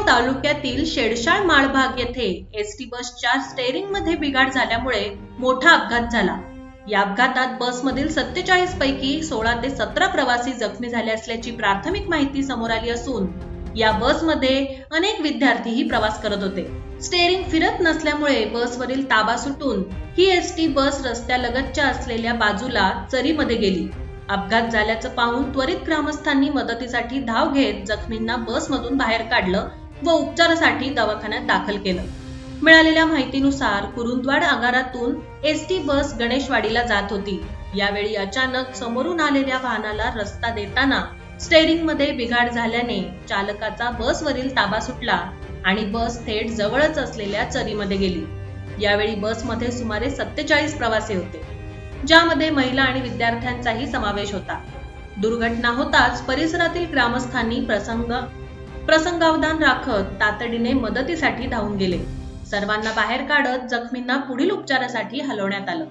तालुक्यातील शेडशाळ माळभाग येथे एसटी बसच्या स्टेअरिंग मध्ये बिघाड झाल्यामुळे मोठा अपघात झाला। या अपघातात बसमधील 47 पैकी 16 ते 17 प्रवासी जखमी झाले असल्याची प्राथमिक माहिती समोर आली असून या बसमध्ये अनेक विद्यार्थीही प्रवास करत होते। स्टेअरिंग फिरत नसल्यामुळे बसवरील ताबा सुटून ही एसटी बस रस्त्यालगतच्या असलेल्या बाजूला चरीमध्ये गेली। अपघात झाल्याचं पाहून त्वरित ग्रामस्थांनी मदतीसाठी धाव घेत जखमींना बसमधून बाहेर काढलं व उपचारासाठी दवाखान्यात दाखल केलं। मिळालेल्या माहितीनुसार कुरुंदवाड आगारातून एसटी बस गणेशवाडीला जात होती। यावेळी अचानक समोरून आलेल्या वाहनाला रस्ता देताना स्टेअरिंग मध्ये बिघाड झाल्याने चालकाचा बसवरील ताबा सुटला आणि बस थेट जवळच असलेल्या चरीमध्ये गेली। यावेळी बसमध्ये सुमारे 47 प्रवासी होते, ज्यामध्ये महिला आणि विद्यार्थ्यांचाही समावेश होता। दुर्घटना होताच परिसरातील ग्रामस्थांनी प्रसंगावधान राखत तातडीने मदतीसाठी धावून गेले। सर्वांना बाहेर काढत जखमींना पुढील उपचारासाठी हलवण्यात आलं।